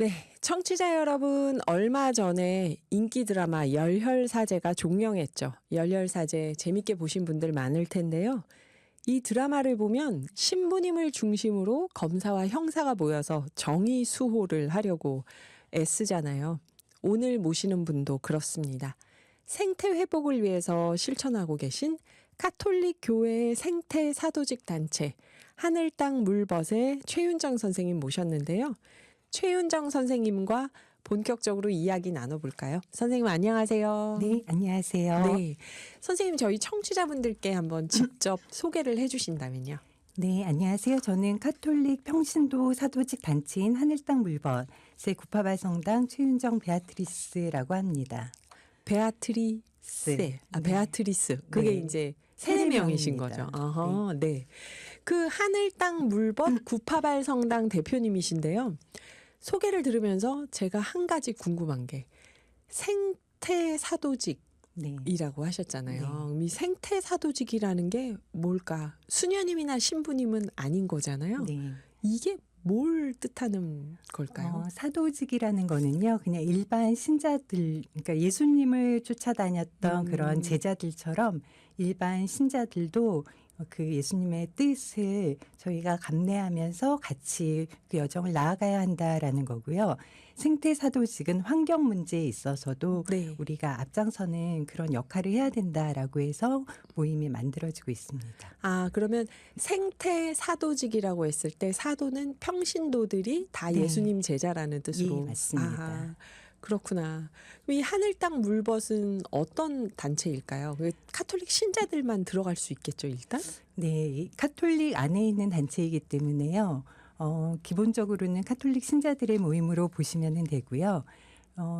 네, 청취자 여러분, 얼마 전에 인기 드라마 열혈사제가 종영했죠. 열혈사제 재밌게 보신 분들 많을 텐데요. 이 드라마를 보면 신부님을 중심으로 검사와 형사가 모여서 정의 수호를 하려고 애쓰잖아요. 오늘 모시는 분도 그렇습니다. 생태 회복을 위해서 실천하고 계신 가톨릭 교회의 생태 사도직 단체 하늘 땅 물벗의 최윤정 선생님 모셨는데요. 최윤정 선생님과 본격적으로 이야기 나눠볼까요? 선생님 안녕하세요. 네, 안녕하세요. 네, 선생님 저희 청취자분들께 한번 직접 소개를 해주신다면요. 네, 안녕하세요. 저는 가톨릭 평신도 사도직 단체인 하늘땅 물벗 제988 성당 최윤정 베아트리스라고 합니다. 베아트리스. 네. 베아트리스. 그게 네. 이제 세 명이신 명입니다. 거죠. 아하, 네. 그 하늘 땅 물벗 988 성당 대표님이신데요. 소개를 들으면서 제가 한 가지 궁금한 게 생태 사도직이라고 네. 하셨잖아요. 이 생태 사도직이라는 게 뭘까? 수녀님이나 신부님은 아닌 거잖아요. 네. 이게 뭘 뜻하는 걸까요? 사도직이라는 거는요, 그냥 일반 신자들, 그러니까 예수님을 쫓아다녔던 그런 제자들처럼 일반 신자들도 그 예수님의 뜻을 저희가 감내하면서 같이 그 여정을 나아가야 한다라는 거고요. 생태 사도직은 환경 문제에 있어서도 네. 우리가 앞장서는 그런 역할을 해야 된다라고 해서 모임이 만들어지고 있습니다. 아, 그러면 생태 사도직이라고 했을 때 사도는 평신도들이 다 네. 예수님 제자라는 뜻으로. 예, 맞습니다. 아, 그렇구나. 이 하늘땅 물벗은 어떤 단체일까요? 그 카톨릭 신자들만 들어갈 수 있겠죠, 일단? 네, 이 카톨릭 안에 있는 단체이기 때문에요. 기본적으로는 카톨릭 신자들의 모임으로 보시면 되고요.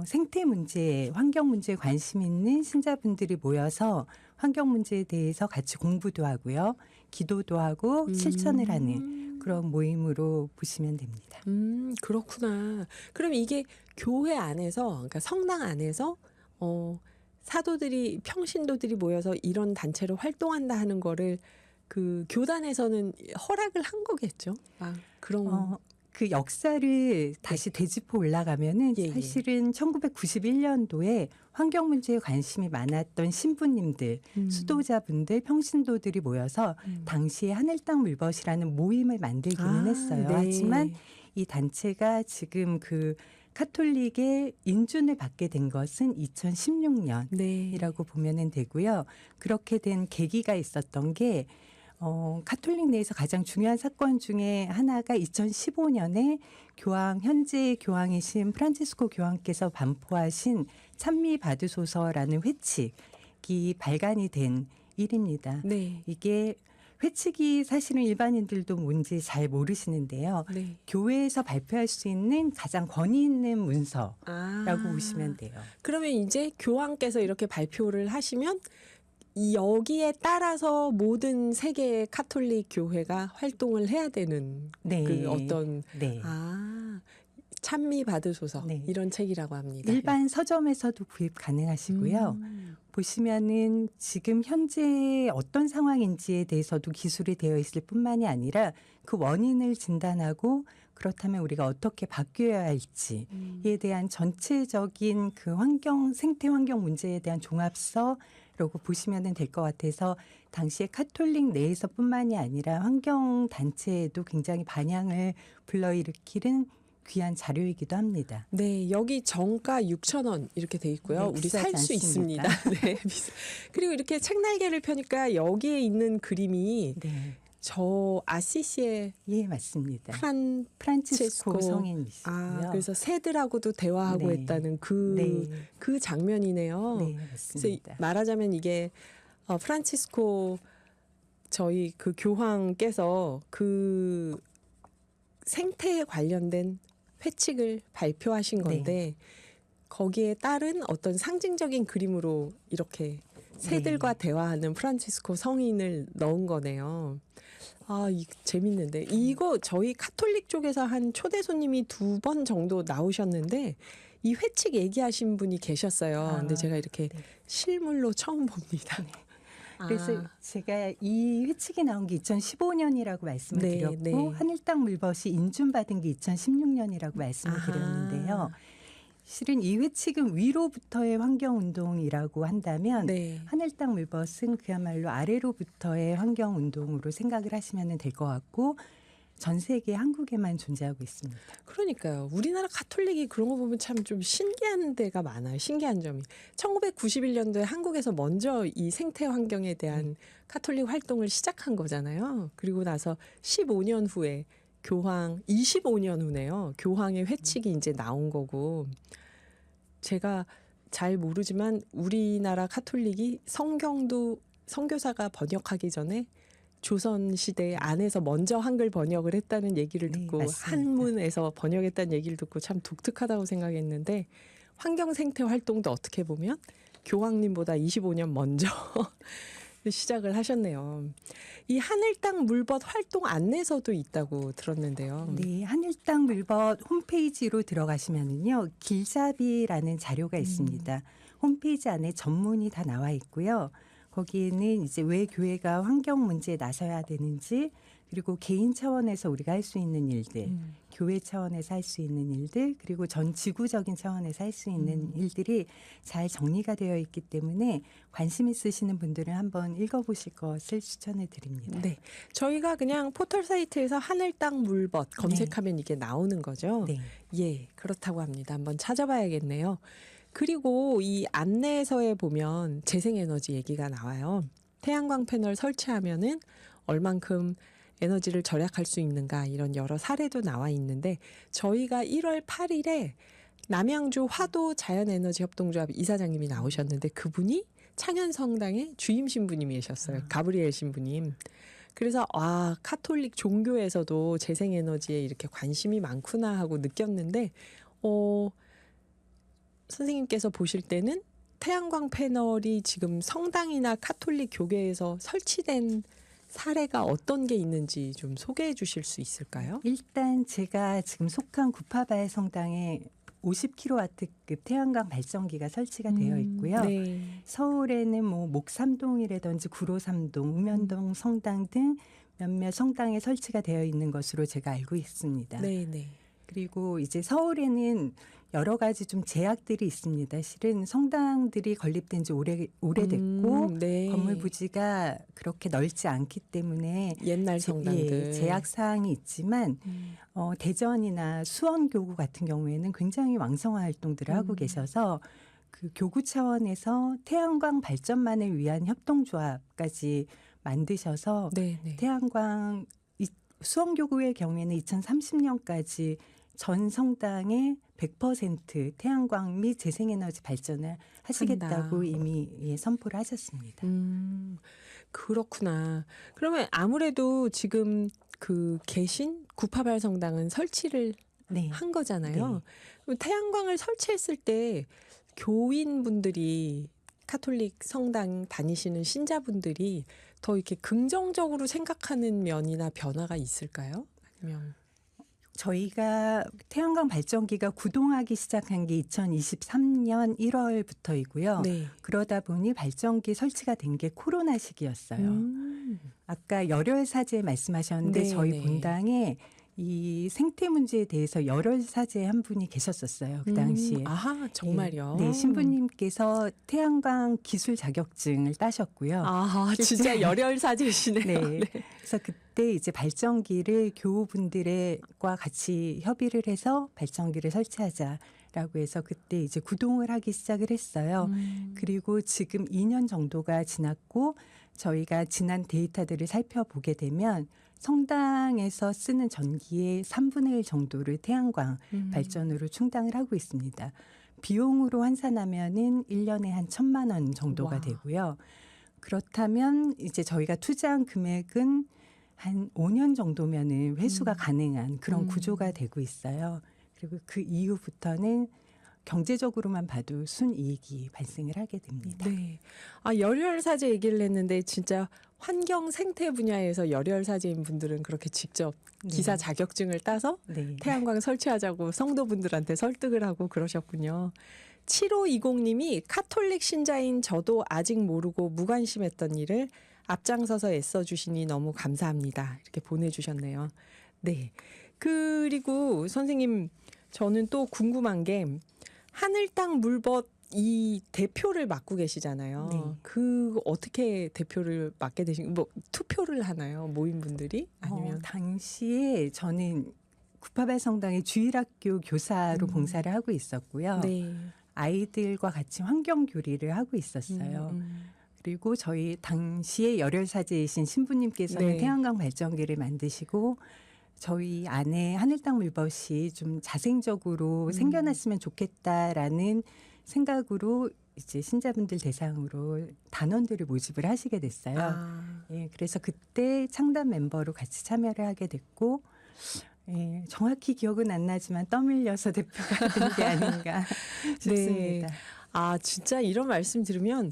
생태 문제, 환경 문제에 관심 있는 신자분들이 모여서 환경 문제에 대해서 같이 공부도 하고요. 기도도 하고 실천을 하는 그런 모임으로 보시면 됩니다. 그렇구나. 그럼 이게 교회 안에서, 그러니까 성당 안에서, 사도들이, 평신도들이 모여서 이런 단체로 활동한다 하는 거를 그 교단에서는 허락을 한 거겠죠? 아, 그런. 그 역사를 다시 되짚어 올라가면은 예, 예. 사실은 1991년도에 환경 문제에 관심이 많았던 신부님들, 수도자분들, 평신도들이 모여서 당시에 하늘땅 물벗이라는 모임을 만들기는 했어요. 네. 하지만 이 단체가 지금 그 카톨릭의 인준을 받게 된 것은 2016년이라고 네. 보면 되고요. 그렇게 된 계기가 있었던 게 카톨릭 내에서 가장 중요한 사건 중에 하나가 2015년에 현재 교황이신 프란치스코 교황께서 반포하신 찬미 받으소서라는 회칙이 발간이 된 일입니다. 네. 이게 회칙이 사실은 일반인들도 뭔지 잘 모르시는데요. 네. 교회에서 발표할 수 있는 가장 권위 있는 문서라고 보시면 돼요. 그러면 이제 교황께서 이렇게 발표를 하시면 여기에 따라서 모든 세계의 카톨릭 교회가 활동을 해야 되는 네. 그 어떤 네. 찬미 받으소서 네. 이런 책이라고 합니다. 일반 서점에서도 구입 가능하시고요. 보시면은 지금 현재 어떤 상황인지에 대해서도 기술이 되어 있을 뿐만이 아니라 그 원인을 진단하고 그렇다면 우리가 어떻게 바뀌어야 할지에 대한 전체적인 그 생태 환경 문제에 대한 종합서라고 보시면 될 것 같아서 당시에 카톨릭 내에서뿐만이 아니라 환경 단체에도 굉장히 반향을 불러일으키는 귀한 자료이기도 합니다. 네, 여기 정가 6,000원 이렇게 돼 있고요. 네, 우리 비싸지 살 수 있습니다. 않습니다. 네, 그리고 이렇게 책날개를 펴니까 여기에 있는 그림이 네. 저 아시시의 예, 맞습니다. 프란치스코 프란치스코 성인이시고요. 그래서 새들하고도 대화하고 네. 했다는 네. 그 장면이네요. 네, 그래서 맞습니다. 말하자면 이게 프란치스코 저희 그 교황께서 그 생태에 관련된 회칙을 발표하신 건데 거기에 따른 어떤 상징적인 그림으로 이렇게 새들과 대화하는 프란치스코 성인을 넣은 거네요. 재밌는데 이거 저희 카톨릭 쪽에서 한 초대 손님이 2번 정도 나오셨는데 이 회칙 얘기하신 분이 계셨어요. 근데 제가 이렇게 실물로 처음 봅니다. 그래서 제가 이 회칙이 나온 게 2015년이라고 말씀을 네, 드렸고 네. 하늘땅 물벗이 인준받은 게 2016년이라고 말씀을 드렸는데요. 실은 이 회칙은 위로부터의 환경운동이라고 한다면 네. 하늘땅 물벗은 그야말로 아래로부터의 환경운동으로 생각을 하시면 될 것 같고 전 세계 한국에만 존재하고 있습니다. 그러니까요. 우리나라 가톨릭이 그런 거 보면 참 좀 신기한 데가 많아요. 신기한 점이. 1991년도에 한국에서 먼저 이 생태 환경에 대한 가톨릭 활동을 시작한 거잖아요. 그리고 나서 15년 후에 교황, 25년 후네요. 교황의 회칙이 이제 나온 거고. 제가 잘 모르지만 우리나라 가톨릭이 성경도 선교사가 번역하기 전에 조선시대 안에서 먼저 한글 번역을 했다는 얘기를 네, 듣고 맞습니다. 한문에서 번역했다는 얘기를 듣고 참 독특하다고 생각했는데 환경생태 활동도 어떻게 보면 교황님보다 25년 먼저 시작을 하셨네요. 이 하늘땅 물벗 활동 안내서도 있다고 들었는데요. 네, 하늘땅 물벗 홈페이지로 들어가시면은요, 길잡이라는 자료가 있습니다. 홈페이지 안에 전문이 다 나와 있고요. 거기에는 이제 왜 교회가 환경 문제에 나서야 되는지, 그리고 개인 차원에서 우리가 할 수 있는 일들, 교회 차원에서 할 수 있는 일들, 그리고 전 지구적인 차원에서 할 수 있는 일들이 잘 정리가 되어 있기 때문에 관심 있으시는 분들은 한번 읽어보실 것을 추천해 드립니다. 네, 저희가 그냥 포털 사이트에서 하늘땅 물벗 검색하면 이게 나오는 거죠. 네. 예, 그렇다고 합니다. 한번 찾아봐야겠네요. 그리고 이 안내서에 보면 재생에너지 얘기가 나와요. 태양광 패널 설치하면은 얼만큼 에너지를 절약할 수 있는가 이런 여러 사례도 나와 있는데 저희가 1월 8일에 남양주 화도 자연에너지 협동조합 이사장님이 나오셨는데 그분이 창현성당의 주임 신부님이셨어요. 가브리엘 신부님. 그래서 카톨릭 종교에서도 재생에너지에 이렇게 관심이 많구나 하고 느꼈는데 선생님께서 보실 때는 태양광 패널이 지금 성당이나 카톨릭 교계에서 설치된 사례가 어떤 게 있는지 좀 소개해 주실 수 있을까요? 일단 제가 지금 속한 구파바의 성당에 50kW급 태양광 발전기가 설치가 되어 있고요. 네. 서울에는 뭐 목삼동이라든지 구로삼동, 우면동 성당 등 몇몇 성당에 설치가 되어 있는 것으로 제가 알고 있습니다. 네, 네. 그리고 이제 서울에는 여러 가지 좀 제약들이 있습니다. 실은 성당들이 건립된 지 오래됐고 네. 건물 부지가 그렇게 넓지 않기 때문에 옛날 성당들. 제약 사항이 있지만 대전이나 수원교구 같은 경우에는 굉장히 왕성한 활동들을 하고 계셔서 그 교구 차원에서 태양광 발전만을 위한 협동조합까지 만드셔서 네, 네. 태양광 수원교구의 경우에는 2030년까지 전 성당의 100% 태양광 및 재생에너지 발전을 하시겠다고 한다. 이미 선포를 하셨습니다. 그렇구나. 그러면 아무래도 지금 그 계신 구파발 성당은 설치를 네. 한 거잖아요. 태양광을 설치했을 때 교인분들이 카톨릭 성당 다니시는 신자분들이 더 이렇게 긍정적으로 생각하는 면이나 변화가 있을까요? 아니면 저희가 태양광 발전기가 구동하기 시작한 게 2023년 1월부터이고요. 네. 그러다 보니 발전기 설치가 된 게 코로나 시기였어요. 아까 열혈사제 말씀하셨는데 네, 저희 네. 본당에 이 생태 문제에 대해서 열혈사제 한 분이 계셨었어요. 그 당시에. 아하, 정말요? 네, 신부님께서 태양광 기술 자격증을 따셨고요. 아하, 진짜 열혈사제시네요. 네. 그래서 그때 이제 발전기를 교우분들과 같이 협의를 해서 발전기를 설치하자라고 해서 그때 이제 구동을 하기 시작을 했어요. 그리고 지금 2년 정도가 지났고 저희가 지난 데이터들을 살펴보게 되면 성당에서 쓰는 전기의 3분의 1 정도를 태양광 발전으로 충당을 하고 있습니다. 비용으로 환산하면은 1년에 한 1,000만 원 정도가 와. 되고요. 그렇다면 이제 저희가 투자한 금액은 한 5년 정도면은 회수가 가능한 그런 구조가 되고 있어요. 그리고 그 이후부터는 경제적으로만 봐도 순이익이 발생을 하게 됩니다. 네. 열혈사제 얘기를 했는데 진짜 환경 생태 분야에서 열혈사제인 분들은 그렇게 직접 기사 자격증을 따서 네. 태양광 설치하자고 성도분들한테 설득을 하고 그러셨군요. 7520님이 카톨릭 신자인 저도 아직 모르고 무관심했던 일을 앞장서서 애써주시니 너무 감사합니다. 이렇게 보내주셨네요. 네. 그리고 선생님, 저는 또 궁금한 게 하늘 땅 물벗 이 대표를 맡고 계시잖아요. 네. 그 어떻게 대표를 맡게 되신, 뭐 투표를 하나요? 모임분들이? 아니면 당시에 저는 구파발 성당의 주일학교 교사로 봉사를 하고 있었고요. 네. 아이들과 같이 환경 교리를 하고 있었어요. 그리고 저희 당시에 열혈사제이신 신부님께서는 네. 태양광 발전기를 만드시고 저희 안에 하늘 땅 물벗이 좀 자생적으로 생겨났으면 좋겠다라는 생각으로 이제 신자분들 대상으로 단원들을 모집을 하시게 됐어요. 아, 예, 그래서 그때 창단 멤버로 같이 참여를 하게 됐고, 예, 정확히 기억은 안 나지만 떠밀려서 대표가 된 게 아닌가 싶습니다. 아, 진짜 이런 말씀 들으면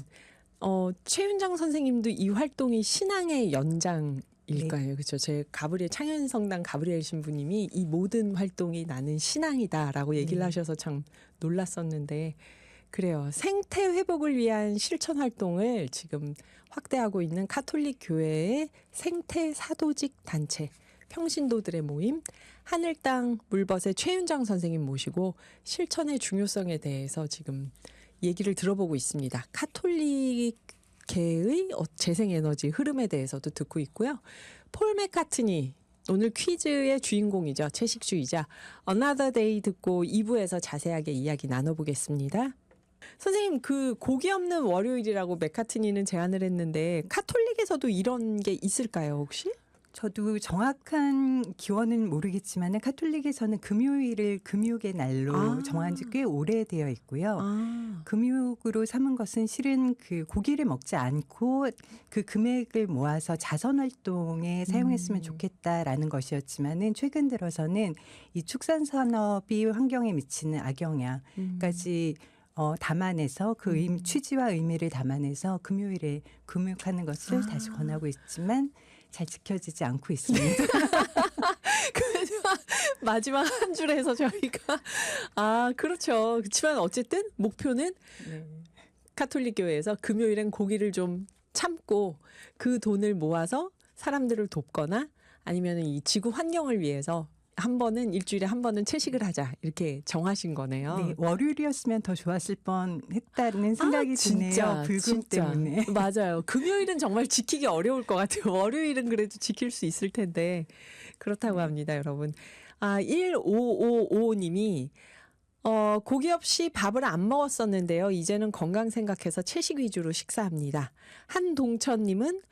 최윤정 선생님도 이 활동이 신앙의 연장일까요? 그렇죠. 제 가브리엘 창현성당 가브리엘 신부님이 이 모든 활동이 나는 신앙이다라고 얘기를 네. 하셔서 참 놀랐었는데 그래요. 생태 회복을 위한 실천 활동을 지금 확대하고 있는 카톨릭 교회의 생태 사도직 단체 평신도들의 모임 하늘 땅 물벗의 최윤정 선생님 모시고 실천의 중요성에 대해서 지금 얘기를 들어보고 있습니다. 카톨릭계의 재생에너지 흐름에 대해서도 듣고 있고요. 폴 맥카트니 오늘 퀴즈의 주인공이죠. 채식주의자 Another Day 듣고 2부에서 자세하게 이야기 나눠보겠습니다. 선생님, 그 고기 없는 월요일이라고 맥카트니는 제안을 했는데 카톨릭에서도 이런 게 있을까요, 혹시? 저도 정확한 기원은 모르겠지만 카톨릭에서는 금요일을 금육의 날로 정한 지 꽤 오래되어 있고요. 금육으로 삼은 것은 실은 그 고기를 먹지 않고 그 금액을 모아서 자선 활동에 사용했으면 좋겠다라는 것이었지만은 최근 들어서는 이 축산 산업이 환경에 미치는 악영향까지 담아내서 그 취지와 의미를 담아내서 금요일에 금육하는 것을 다시 권하고 있지만 잘 지켜지지 않고 있습니다. 마지막 한 줄에서 저희가 그렇죠. 그렇지만 어쨌든 목표는 네. 카톨릭 교회에서 금요일엔 고기를 좀 참고 그 돈을 모아서 사람들을 돕거나 아니면 이 지구 환경을 위해서 한 번은 일주일에 한 번은 채식을 하자 이렇게 정하신 거네요. 네, 월요일이었으면 더 좋았을 뻔했다는 생각이 드네요. 불금 진짜. 때문에. 맞아요. 금요일은 정말 지키기 어려울 것 같아요. 월요일은 그래도 지킬 수 있을 텐데 그렇다고 합니다, 여러분. 1555님이 고기 없이 밥을 안 먹었었는데요. 이제는 건강 생각해서 채식 위주로 식사합니다. 한동천님은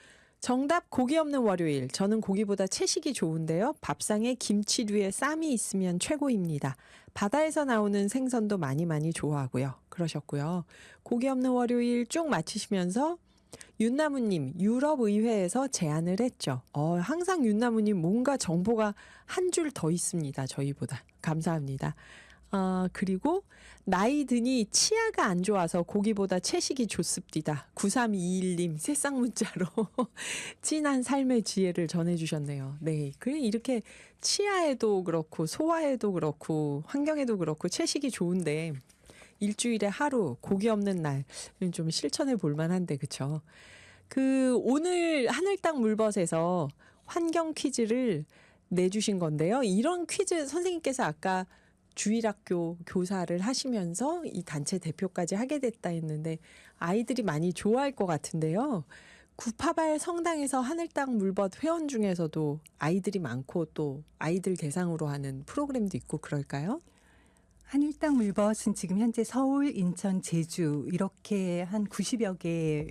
정답 고기 없는 월요일. 저는 고기보다 채식이 좋은데요. 밥상에 김치류에 쌈이 있으면 최고입니다. 바다에서 나오는 생선도 많이 좋아하고요. 그러셨고요. 고기 없는 월요일 쭉 마치시면서 윤나무님 유럽의회에서 제안을 했죠. 항상 윤나무님 뭔가 정보가 한 줄 더 있습니다. 저희보다. 감사합니다. 그리고 나이 드니 치아가 안 좋아서 고기보다 채식이 좋습니다. 9321님 새싹 문자로 진한 삶의 지혜를 전해주셨네요. 네, 그래 이렇게 치아에도 그렇고 소화에도 그렇고 환경에도 그렇고 채식이 좋은데 일주일에 하루 고기 없는 날은 좀 실천해 볼 만한데 그쵸? 그 오늘 하늘 땅 물벗에서 환경 퀴즈를 내주신 건데요. 이런 퀴즈 선생님께서 아까 주일학교 교사를 하시면서 이 단체 대표까지 하게 됐다 했는데 아이들이 많이 좋아할 것 같은데요. 구파발 성당에서 하늘 땅 물벗 회원 중에서도 아이들이 많고 또 아이들 대상으로 하는 프로그램도 있고 그럴까요? 하늘 땅 물벗은 지금 현재 서울, 인천, 제주 이렇게 한 90여 개의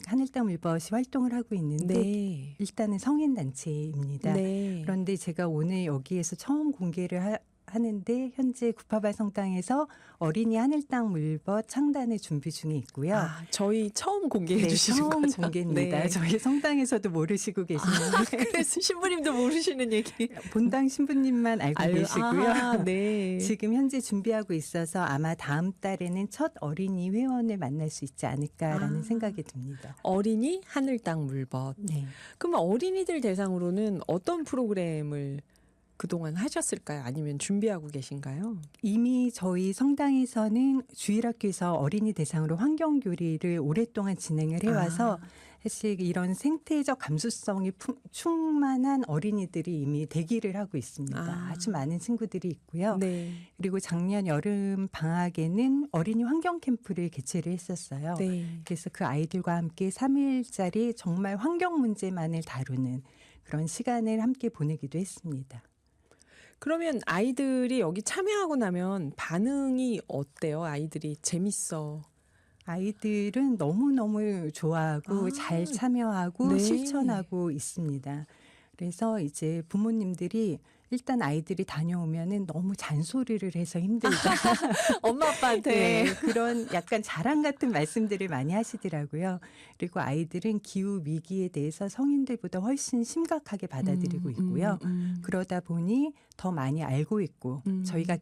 하늘 땅 물벗이 활동을 하고 있는데 네. 일단은 성인 단체입니다. 네. 그런데 제가 오늘 여기에서 처음 공개를 하는데 현재 구파발 성당에서 어린이 하늘 땅 물벗 창단을 준비 중에 있고요. 저희 처음 공개해 주시는 처음 거죠? 공개입니다. 네. 저희 성당에서도 모르시고 계시는데 그래서 신부님도 모르시는 얘기. 본당 신부님만 알고 계시고요. 네. 지금 현재 준비하고 있어서 아마 다음 달에는 첫 어린이 회원을 만날 수 있지 않을까라는 생각이 듭니다. 어린이 하늘 땅 물벗. 네. 그럼 어린이들 대상으로는 어떤 프로그램을 그동안 하셨을까요? 아니면 준비하고 계신가요? 이미 저희 성당에서는 주일학교에서 어린이 대상으로 환경교리를 오랫동안 진행을 해와서 아. 사실 이런 생태적 감수성이 충만한 어린이들이 이미 대기를 하고 있습니다. 아. 아주 많은 친구들이 있고요. 네. 그리고 작년 여름 방학에는 어린이 환경 캠프를 개최를 했었어요. 네. 그래서 그 아이들과 함께 3일짜리 정말 환경 문제만을 다루는 그런 시간을 함께 보내기도 했습니다. 그러면 아이들이 여기 참여하고 나면 반응이 어때요? 아이들이 재밌어. 아이들은 너무너무 좋아하고 아. 잘 참여하고 네. 실천하고 있습니다. 그래서 이제 부모님들이 일단 아이들이 다녀오면은 너무 잔소리를 해서 힘들다. 엄마 아빠한테. 네, 그런 약간 자랑 같은 말씀들을 많이 하시더라고요. 그리고 아이들은 기후 위기에 대해서 성인들보다 훨씬 심각하게 받아들이고 있고요. 그러다 보니 더 많이 알고 있고 저희가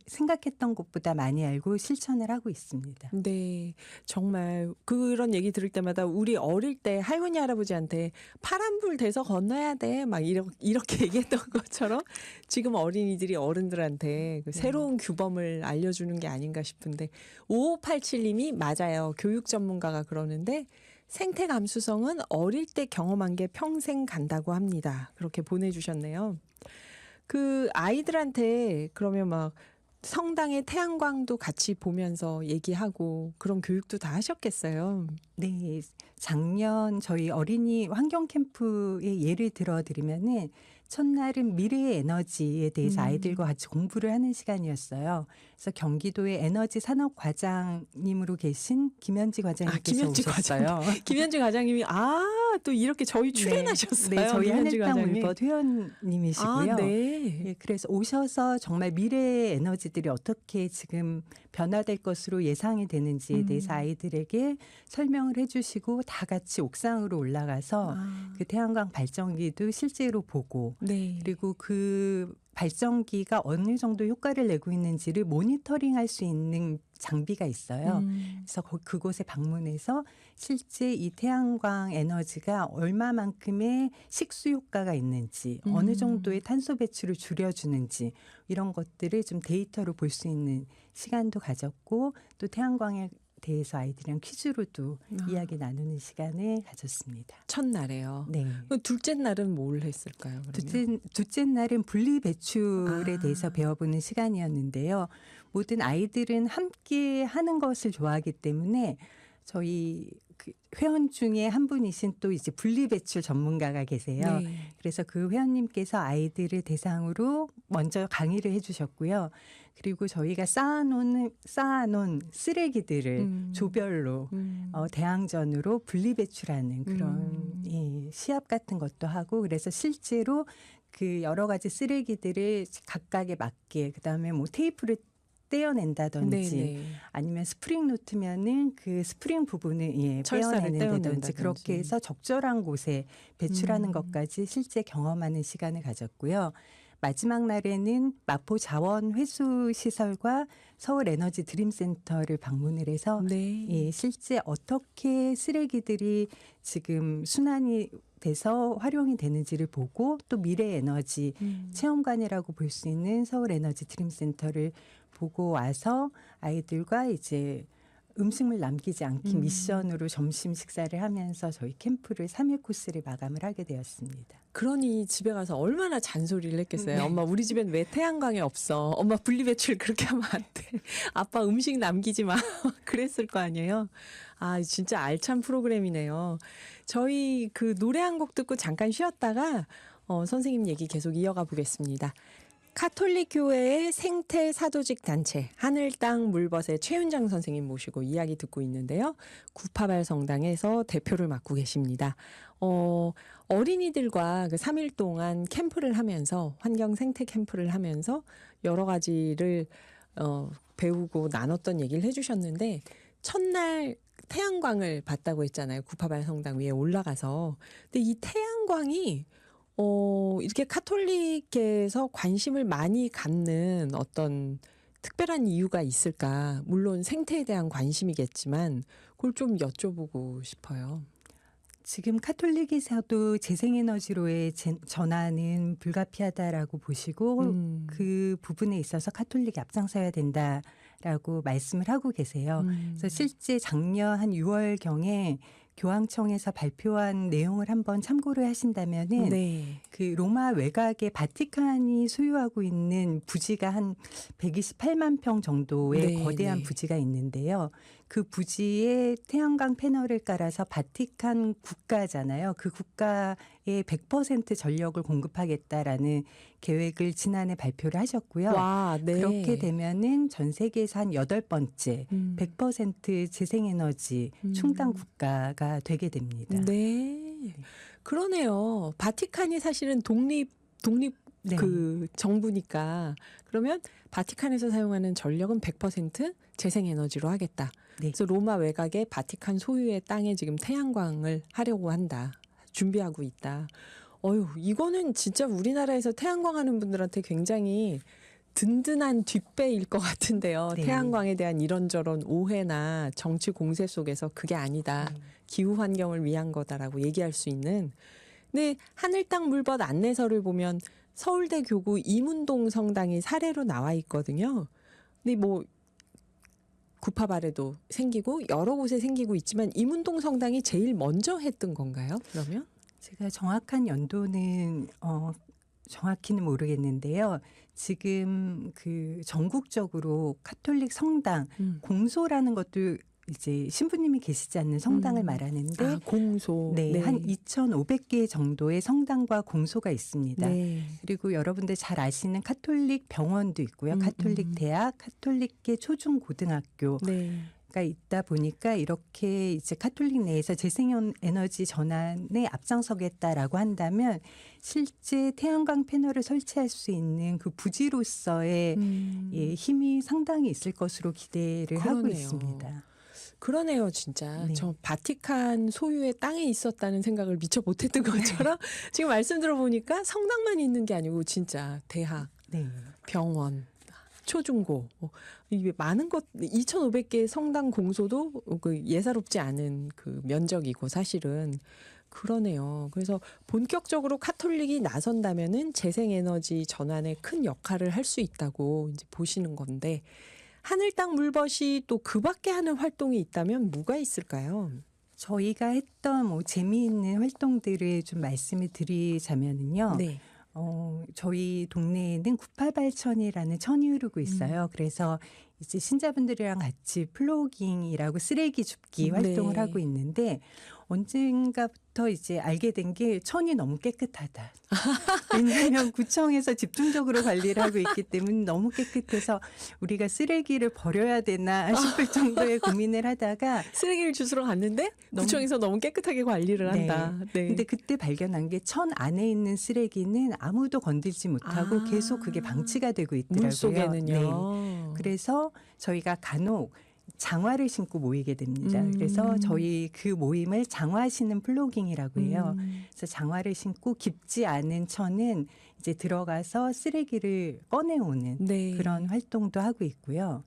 생각했던 것보다 많이 알고 실천을 하고 있습니다. 네. 정말 그런 얘기 들을 때마다 우리 어릴 때 할머니 할아버지한테 파란불 돼서 건너야 돼. 막 이렇게 얘기했던 것처럼 지금 어린이들이 어른들한테 그 새로운 규범을 알려주는 게 아닌가 싶은데 5587님이 맞아요. 교육 전문가가 그러는데 생태 감수성은 어릴 때 경험한 게 평생 간다고 합니다. 그렇게 보내주셨네요. 그 아이들한테 그러면 막 성당의 태양광도 같이 보면서 얘기하고 그런 교육도 다 하셨겠어요. 네, 작년 저희 어린이 환경 캠프의 예를 들어드리면은 첫날은 미래의 에너지에 대해서 아이들과 같이 공부를 하는 시간이었어요. 그래서 경기도의 에너지 산업 과장님으로 계신 김현지 과장님께서 김현지 오셨어요. 김현지 과장님이 또 이렇게 저희 출연하셨어요. 네, 저희 김현지 하늘땅 과장님. 울벗 회원님이시고요. 네. 예, 그래서 오셔서 정말 미래의 에너지들이 어떻게 지금 변화될 것으로 예상이 되는지에 대해서 아이들에게 설명을 해주시고 다 같이 옥상으로 올라가서 그 태양광 발전기도 실제로 보고 네. 그리고 그 발전기가 어느 정도 효과를 내고 있는지를 모니터링할 수 있는 장비가 있어요. 그래서 그곳에 방문해서 실제 이 태양광 에너지가 얼마만큼의 식수 효과가 있는지 어느 정도의 탄소 배출을 줄여주는지 이런 것들을 좀 데이터로 볼 수 있는 시간도 가졌고 또 태양광에 대해서 아이들이랑 퀴즈로도 이야기 나누는 시간을 가졌습니다. 첫날에요. 네. 둘째 날은 뭘 했을까요? 그러면? 둘째 날은 분리 배출에 대해서 배워보는 시간이었는데요. 모든 아이들은 함께 하는 것을 좋아하기 때문에 저희 그 회원 중에 한 분이신 또 이제 분리 배출 전문가가 계세요. 네. 그래서 그 회원님께서 아이들을 대상으로 먼저 강의를 해주셨고요. 그리고 저희가 쌓아놓은 쓰레기들을 조별로 대항전으로 분리 배출하는 그런 시합 같은 것도 하고 그래서 실제로 그 여러 가지 쓰레기들을 각각에 맞게 그다음에 뭐 테이프를 떼어낸다든지 네네. 아니면 스프링 노트면은 그 스프링 부분을 철사를 떼어내는다든지 그렇게 해서 적절한 곳에 배출하는 것까지 실제 경험하는 시간을 가졌고요. 마지막 날에는 마포 자원 회수 시설과 서울 에너지 드림센터를 방문을 해서 네. 실제 어떻게 쓰레기들이 지금 순환이 돼서 활용이 되는지를 보고 또 미래 에너지 체험관이라고 볼 수 있는 서울 에너지 드림센터를 보고 와서 아이들과 이제 음식물 남기지 않기 미션으로 점심 식사를 하면서 저희 캠프를 3일 코스를 마감을 하게 되었습니다. 그러니 집에 가서 얼마나 잔소리를 했겠어요. 엄마 우리 집엔 왜 태양광이 없어. 엄마 분리배출 그렇게 하면 안 돼. 아빠 음식 남기지 마. 그랬을 거 아니에요. 진짜 알찬 프로그램이네요. 저희 그 노래 한 곡 듣고 잠깐 쉬었다가 선생님 얘기 계속 이어가 보겠습니다. 카톨릭 교회의 생태 사도직 단체 하늘땅 물벗의 최윤장 선생님 모시고 이야기 듣고 있는데요. 구파발 성당에서 대표를 맡고 계십니다. 어린이들과 그 3일 동안 캠프를 하면서 환경 생태 캠프를 하면서 여러 가지를 배우고 나눴던 얘기를 해주셨는데 첫날 태양광을 봤다고 했잖아요. 구파발 성당 위에 올라가서. 근데 이 태양광이 이렇게 카톨릭에서 관심을 많이 갖는 어떤 특별한 이유가 있을까? 물론 생태에 대한 관심이겠지만 그걸 좀 여쭤보고 싶어요. 지금 카톨릭에서도 재생에너지로의 전환은 불가피하다라고 보시고 그 부분에 있어서 카톨릭이 앞장서야 된다라고 말씀을 하고 계세요. 그래서 실제 작년 한 6월경에 교황청에서 발표한 내용을 한번 참고를 하신다면은 네. 그 로마 외곽에 바티칸이 소유하고 있는 부지가 한 128만 평 정도의 네, 거대한 네. 부지가 있는데요. 그 부지에 태양광 패널을 깔아서 바티칸 국가잖아요. 그 국가에 100% 전력을 공급하겠다라는 계획을 지난해 발표를 하셨고요. 와, 네. 그렇게 되면은 전 세계에서 한 8번째 100% 재생에너지 충당 국가가 되게 됩니다. 네. 그러네요. 바티칸이 사실은 독립 네. 그 정부니까 그러면 바티칸에서 사용하는 전력은 100% 재생에너지로 하겠다. 네. 그래서 로마 외곽에 바티칸 소유의 땅에 지금 태양광을 하려고 한다. 준비하고 있다. 이거는 진짜 우리나라에서 태양광 하는 분들한테 굉장히 든든한 뒷배일 것 같은데요. 네. 태양광에 대한 이런저런 오해나 정치 공세 속에서 그게 아니다. 기후 환경을 위한 거다라고 얘기할 수 있는. 근데 하늘 땅 물벗 안내서를 보면 서울대 교구 이문동 성당이 사례로 나와 있거든요. 근데 뭐 구파발에도 생기고 여러 곳에 생기고 있지만 이문동 성당이 제일 먼저 했던 건가요? 그러면? 제가 정확한 연도는 정확히는 모르겠는데요. 지금 그 전국적으로 카톨릭 성당 공소라는 것도 이제 신부님이 계시지 않는 성당을 말하는데 공소. 네, 한 2,500개 정도의 성당과 공소가 있습니다. 네. 그리고 여러분들 잘 아시는 카톨릭 병원도 있고요. 카톨릭 대학, 카톨릭계 초중고등학교 네. 가 있다 보니까 이렇게 이제 카톨릭 내에서 재생에너지 전환에 앞장서겠다라고 한다면 실제 태양광 패널을 설치할 수 있는 그 부지로서의 예, 힘이 상당히 있을 것으로 기대를 하고 그러네요. 있습니다. 그러네요, 진짜. 네. 저 바티칸 소유의 땅에 있었다는 생각을 미처 못했던 것처럼 지금 말씀 들어보니까 성당만 있는 게 아니고 진짜 대학, 네. 병원, 초중고 이게 많은 것 2,500개 성당 공소도 그 예사롭지 않은 그 면적이고 사실은 그러네요. 그래서 본격적으로 카톨릭이 나선다면은 재생에너지 전환에 큰 역할을 할 수 있다고 이제 보시는 건데 하늘 땅 물벗이 또 그밖에 하는 활동이 있다면 뭐가 있을까요? 저희가 했던 뭐 재미있는 활동들을 좀 말씀을 드리자면은요. 네. 저희 동네에는 98발천이라는 천이 흐르고 있어요. 그래서 이제 신자분들이랑 같이 플로깅이라고 쓰레기 줍기 활동을 네. 하고 있는데 언젠가부터 이제 알게 된 게 천이 너무 깨끗하다. 왜냐하면 구청에서 집중적으로 관리를 하고 있기 때문에 너무 깨끗해서 우리가 쓰레기를 버려야 되나 싶을 정도의 고민을 하다가 쓰레기를 주스러 갔는데 너무- 구청에서 너무 깨끗하게 관리를 네. 한다. 네. 근데 그때 발견한 게 천 안에 있는 쓰레기는 아무도 건들지 못하고 아. 계속 그게 방치가 되고 있더라고요. 물 속에는요. 네. 그래서 저희가 간혹 장화를 신고 모이게 됩니다. 그래서 저희 그 모임을 장화 신는 플로깅이라고 해요. 그래서 장화를 신고 깊지 않은 천은 이제 들어가서 쓰레기를 꺼내오는 네. 그런 활동도 하고 있고요.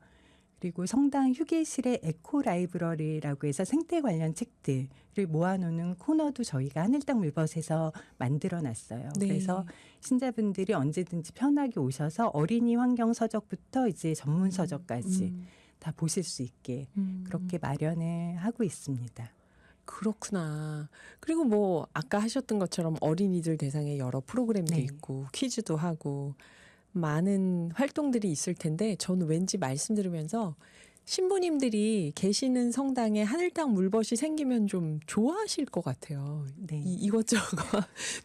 그리고 성당 휴게실에 에코 라이브러리라고 해서 생태 관련 책들을 모아놓는 코너도 저희가 하늘땅 물벗에서 만들어놨어요. 네. 그래서 신자분들이 언제든지 편하게 오셔서 어린이 환경 서적부터 이제 전문 서적까지 다 보실 수 있게 그렇게 마련을 하고 있습니다. 그렇구나. 그리고 뭐 아까 하셨던 것처럼 어린이들 대상의 여러 프로그램도 네. 있고 퀴즈도 하고 많은 활동들이 있을 텐데 저는 왠지 말씀 들으면서 신부님들이 계시는 성당에 하늘땅 물벗이 생기면 좀 좋아하실 것 같아요. 네. 이것저것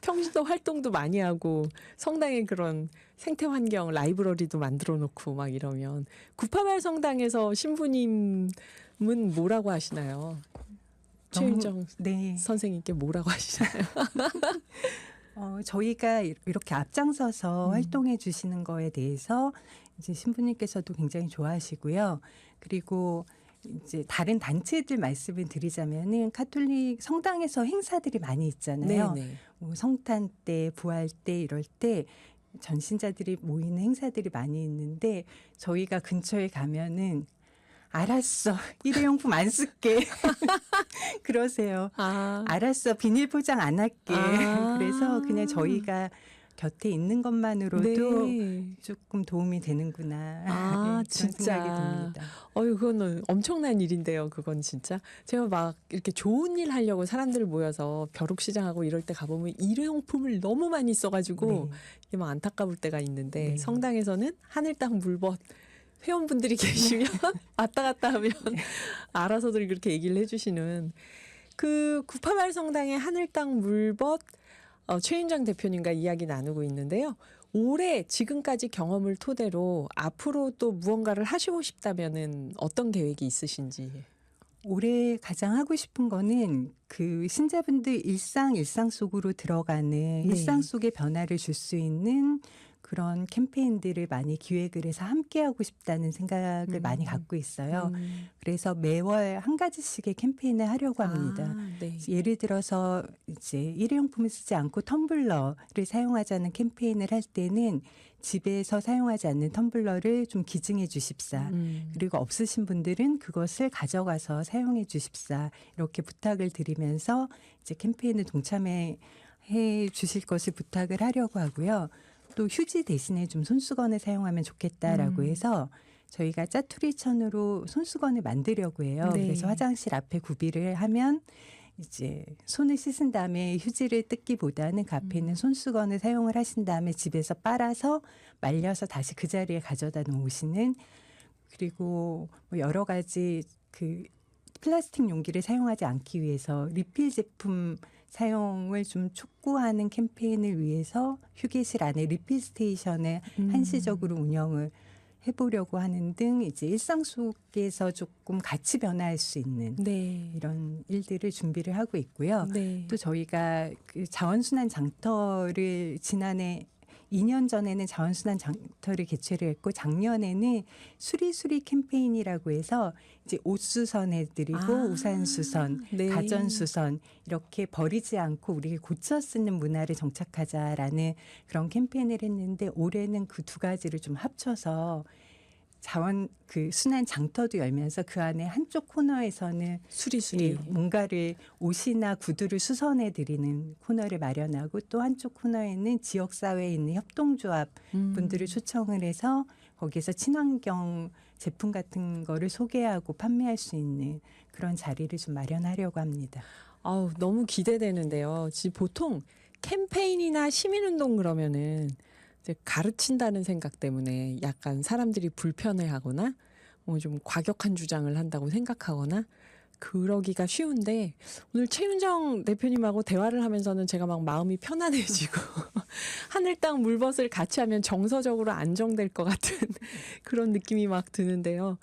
평소도 활동도 많이 하고 성당에 그런 생태 환경 라이브러리도 만들어 놓고 막 이러면 구파발 성당에서 신부님은 뭐라고 하시나요? 최윤정 네. 선생님께 뭐라고 하시나요? 저희가 이렇게 앞장서서 활동해 주시는 거에 대해서 이제 신부님께서도 굉장히 좋아하시고요. 그리고 이제 다른 단체들 말씀을 드리자면은 카톨릭 성당에서 행사들이 많이 있잖아요. 네네. 뭐 성탄 때, 부활 때 이럴 때 전신자들이 모이는 행사들이 많이 있는데 저희가 근처에 가면은 알았어. 일회용품 안 쓸게. 그러세요. 아, 알았어. 비닐 포장 안 할게. 아. 그래서 그냥 저희가 곁에 있는 것만으로도 네. 조금 도움이 되는구나. 아, 네, 그런 진짜. 생각이 듭니다. 그거는 엄청난 일인데요. 그건 진짜. 제가 막 이렇게 좋은 일 하려고 사람들 모여서 벼룩시장하고 이럴 때 가보면 일회용품을 너무 많이 써가지고 네. 이게 막 안타까울 때가 있는데 네. 성당에서는 하늘땅 물벗 회원분들이 계시면 왔다 갔다 하면 알아서들 그렇게 얘기를 해주시는 그 구파발 성당의 하늘땅 물벗 최윤정 대표님과 이야기 나누고 있는데요. 올해 지금까지 경험을 토대로 앞으로 또 무언가를 하시고 싶다면은 어떤 계획이 있으신지. 올해 가장 하고 싶은 거는 그 신자분들 일상 속으로 들어가는 일상 속의 변화를 줄 수 있는 그런 캠페인들을 많이 기획을 해서 함께 하고 싶다는 생각을 많이 갖고 있어요. 그래서 매월 한 가지씩의 캠페인을 하려고 합니다. 아, 네. 예를 들어서 이제 일회용품을 쓰지 않고 텀블러를 사용하자는 캠페인을 할 때는 집에서 사용하지 않는 텀블러를 좀 기증해 주십사. 그리고 없으신 분들은 그것을 가져가서 사용해 주십사. 이렇게 부탁을 드리면서 이제 캠페인에 동참해 주실 것을 부탁을 하려고 하고요. 또 휴지 대신에 좀 손수건을 사용하면 좋겠다라고 해서 저희가 짜투리천으로 손수건을 만들려고 해요. 네. 그래서 화장실 앞에 구비를 하면 이제 손을 씻은 다음에 휴지를 뜯기보다는 그 앞에 있는 손수건을 사용을 하신 다음에 집에서 빨아서 말려서 다시 그 자리에 가져다 놓으시는, 그리고 뭐 여러 가지 그 플라스틱 용기를 사용하지 않기 위해서 리필 제품 사용을 좀 촉구하는 캠페인을 위해서 휴게실 안에 리필 스테이션을 한시적으로 운영을 해보려고 하는 등 이제 일상 속에서 조금 같이 변화할 수 있는 네. 이런 일들을 준비를 하고 있고요. 네. 또 저희가 그 자원순환 장터를 지난해 2년 전에는 자원순환 장터를 개최를 했고 작년에는 수리수리 캠페인이라고 해서 이제 옷수선 해드리고 아, 우산수선, 네. 가전수선 이렇게 버리지 않고 우리 고쳐 쓰는 문화를 정착하자라는 그런 캠페인을 했는데 올해는 그 두 가지를 좀 합쳐서 자원 그 순환 장터도 열면서 그 안에 한쪽 코너에서는 수리수리. 뭔가를 옷이나 구두를 수선해 드리는 코너를 마련하고 또 한쪽 코너에는 지역 사회에 있는 협동조합 분들을 초청을 해서 거기에서 친환경 제품 같은 거를 소개하고 판매할 수 있는 그런 자리를 좀 마련하려고 합니다. 아우, 너무 기대되는데요. 보통 캠페인이나 시민운동 그러면은 이제 가르친다는 생각 때문에 약간 사람들이 불편해하거나 뭐 좀 과격한 주장을 한다고 생각하거나 그러기가 쉬운데 오늘 최윤정 대표님하고 대화를 하면서는 제가 막 마음이 편안해지고 하늘땅 물벗을 같이 하면 정서적으로 안정될 것 같은 그런 느낌이 막 드는데요.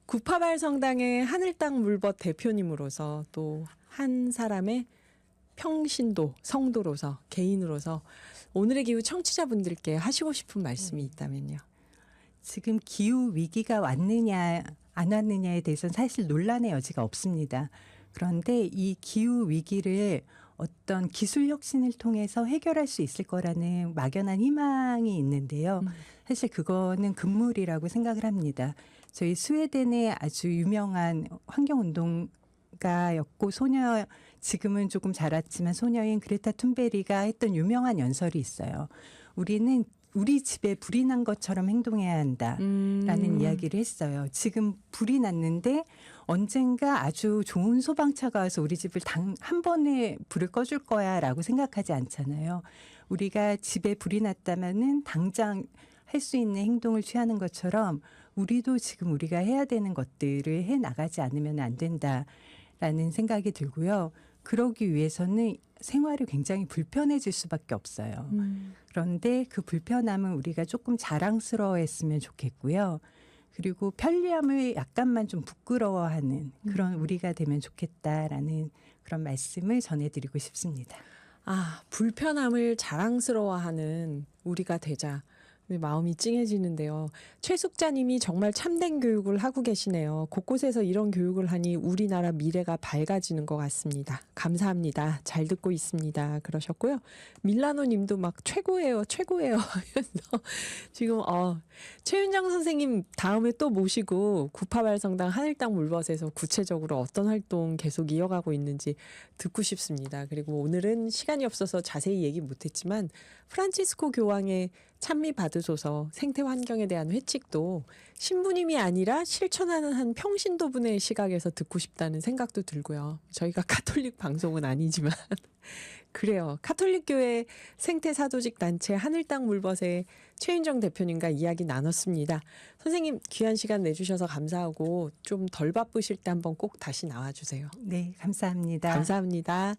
구파발 성당의 하늘땅 물벗 대표님으로서 또 한 사람의 평신도, 성도로서, 개인으로서 오늘의 기후 청취자분들께 하시고 싶은 말씀이 있다면요. 지금 기후 위기가 왔느냐 안 왔느냐에 대해서는 사실 논란의 여지가 없습니다. 그런데 이 기후 위기를 어떤 기술 혁신을 통해서 해결할 수 있을 거라는 막연한 희망이 있는데요. 사실 그거는 금물이라고 생각을 합니다. 저희 스웨덴의 아주 유명한 환경운동가였고 지금은 조금 자랐지만 소녀인 그레타 툰베리가 했던 유명한 연설이 있어요. 우리는 우리 집에 불이 난 것처럼 행동해야 한다라는 이야기를 했어요. 지금 불이 났는데 언젠가 아주 좋은 소방차가 와서 우리 집을 한 번에 불을 꺼줄 거야라고 생각하지 않잖아요. 우리가 집에 불이 났다면은 당장 할 수 있는 행동을 취하는 것처럼 우리도 지금 우리가 해야 되는 것들을 해 나가지 않으면 안 된다라는 생각이 들고요. 그러기 위해서는 생활이 굉장히 불편해질 수밖에 없어요. 그런데 그 불편함은 우리가 조금 자랑스러워했으면 좋겠고요. 그리고 편리함을 약간만 좀 부끄러워하는 그런 우리가 되면 좋겠다라는 그런 말씀을 전해드리고 싶습니다. 아, 불편함을 자랑스러워하는 우리가 되자. 마음이 찡해지는데요. 최숙자님이 정말 참된 교육을 하고 계시네요. 곳곳에서 이런 교육을 하니 우리나라 미래가 밝아지는 것 같습니다. 감사합니다. 잘 듣고 있습니다. 그러셨고요. 밀라노님도 막 최고예요, 최고예요 하면서 지금 최윤정 선생님 다음에 또 모시고 구파발성당 하늘땅 물벗에서 구체적으로 어떤 활동 계속 이어가고 있는지 듣고 싶습니다. 그리고 오늘은 시간이 없어서 자세히 얘기 못했지만 프란치스코 교황의 찬미 받으소서 생태 환경에 대한 회칙도 신부님이 아니라 실천하는 한 평신도분의 시각에서 듣고 싶다는 생각도 들고요. 저희가 가톨릭 방송은 아니지만 그래요. 카톨릭교회 생태사조직 단체 하늘땅 물벗의 최윤정 대표님과 이야기 나눴습니다. 선생님 귀한 시간 내주셔서 감사하고 좀 덜 바쁘실 때 한번 꼭 다시 나와주세요. 네, 감사합니다. 감사합니다.